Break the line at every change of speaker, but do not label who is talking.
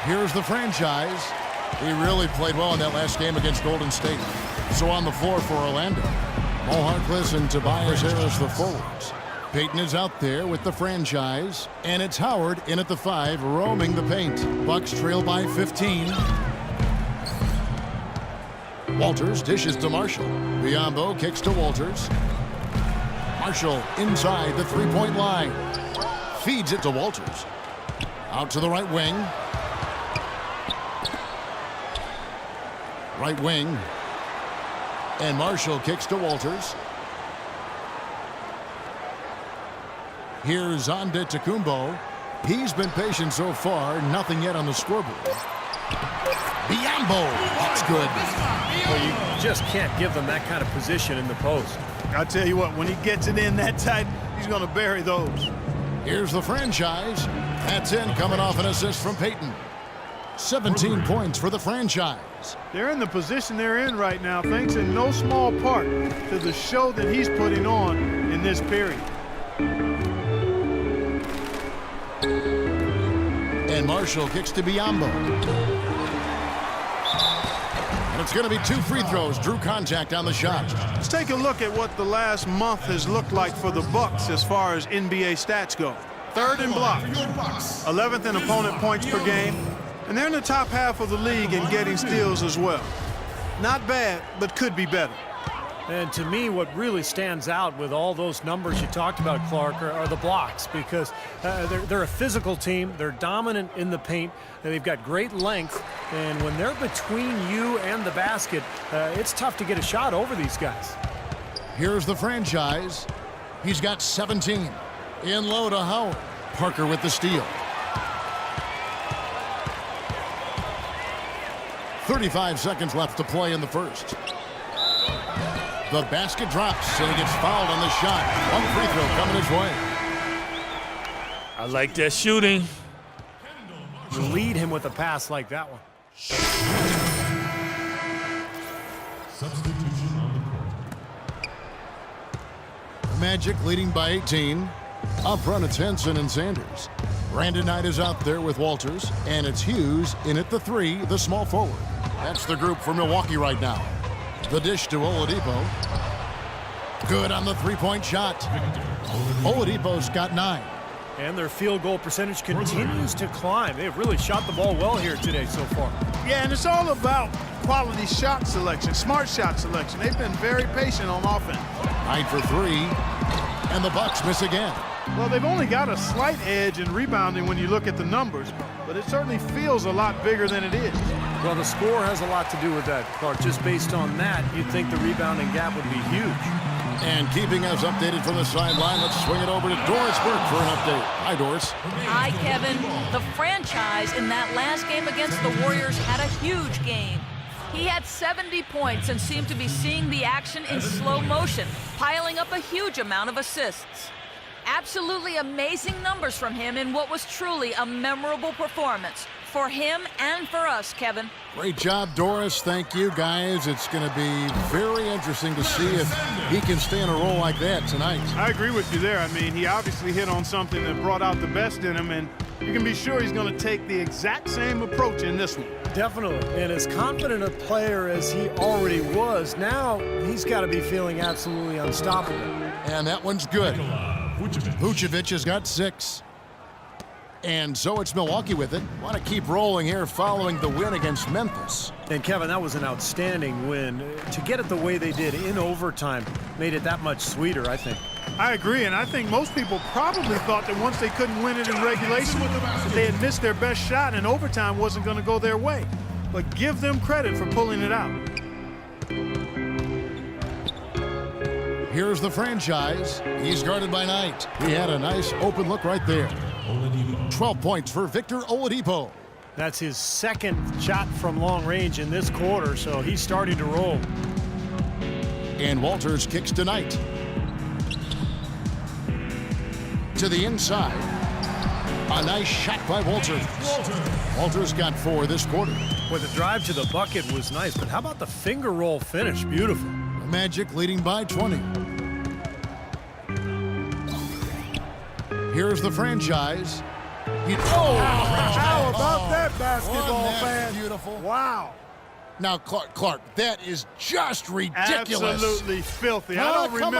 Here's the franchise. He really played well in that last game against Golden State. So on the floor for Orlando, Mo Harkless and Tobias Harris, the forwards. Payton is out there with the franchise, and it's Howard in at the 5, roaming the paint. Bucks trail by 15. Walters dishes to Marshall. Biyombo kicks to Walters. Marshall inside the three-point line. Feeds it to Walters. Out to the right wing. Right wing. And Marshall kicks to Walters. Here's Antetokounmpo. He's been patient so far. Nothing yet on the scoreboard. Biyombo. That's good.
Well, you just can't give them that kind of position in the post.
I tell you what, when he gets it in that tight, he's going to bury those.
Here's the franchise. That's in, coming off an assist from Payton. 17 points for the franchise.
They're in the position they're in right now, thanks in no small part to the show that he's putting on in this period.
And Marshall kicks to Biyombo. And it's going to be 2 free throws. Drew contact on the shot.
Let's take a look at what the last month has looked like for the Bucks as far as NBA stats go. 3rd in blocks, 11th in opponent points per game, and they're in the top half of the league in getting steals as well. Not bad, but could be better.
And to me, what really stands out with all those numbers you talked about, Clark, are the blocks, because they're a physical team. They're dominant in the paint. And they've got great length. And when they're between you and the basket, it's tough to get a shot over these guys.
Here's the franchise. He's got 17. In low to Howard. Parker with the steal. 35 seconds left to play in the first. The basket drops, and he gets fouled on the shot. 1 free throw coming his way.
I like that shooting.
You lead him with a pass like that one.
Substitution on the court.
Magic leading by 18. Up front, it's Henson and Sanders. Brandon Knight is out there with Walters, and it's Hughes in at the 3, the small forward. That's the group for Milwaukee right now. The dish to Oladipo. Good on the three-point shot. Oladipo's got 9.
And their field goal percentage continues to climb. They've really shot the ball well here today so far.
Yeah, and it's all about quality shot selection, smart shot selection. They've been very patient on offense.
Knight for 3, and the Bucks miss again.
Well, they've only got a slight edge in rebounding when you look at the numbers, but it certainly feels a lot bigger than it is.
Well, the score has a lot to do with that, Clark. Just based on that, you'd think the rebounding gap would be huge.
And keeping us updated from the sideline, let's swing it over to Doris Burke for an update. Hi, Doris.
Hi, Kevin. The franchise in that last game against the Warriors had a huge game. He had 70 points and seemed to be seeing the action in slow motion, piling up a huge amount of assists. Absolutely amazing numbers from him in what was truly a memorable performance for him and for us, Kevin.
Great job, Doris. Thank you, guys. It's going to be very interesting to see if he can stay in a role like that tonight.
I agree with you there. I mean, he obviously hit on something that brought out the best in him, and you can be sure he's going to take the exact same approach in this one.
Definitely. And as confident a player as he already was, now he's got to be feeling absolutely unstoppable.
And that one's good. Vucevic has got 6. And so it's Milwaukee with it. Want to keep rolling here following the win against Memphis.
And Kevin, that was an outstanding win. To get it the way they did in overtime made it that much sweeter, I think.
I agree, and I think most people probably thought that once they couldn't win it in regulation, that they had missed their best shot and overtime wasn't going to go their way. But give them credit for pulling it out.
Here's the franchise. He's guarded by Knight. He had a nice open look right there. 12 points for Victor Oladipo.
That's his 2nd shot from long range in this quarter, so he's starting to roll.
And Walters kicks to Knight. To the inside. A nice shot by Walters. Walters got 4 this quarter.
Well, the drive to the bucket was nice, but how about the finger roll finish? Beautiful.
Magic leading by 20. Here's the franchise.
How about that, basketball
Wasn't that
fan?
beautiful?
Wow.
Now, Clark, that is just ridiculous.
Absolutely filthy. I
Oh,
don't
come
remember.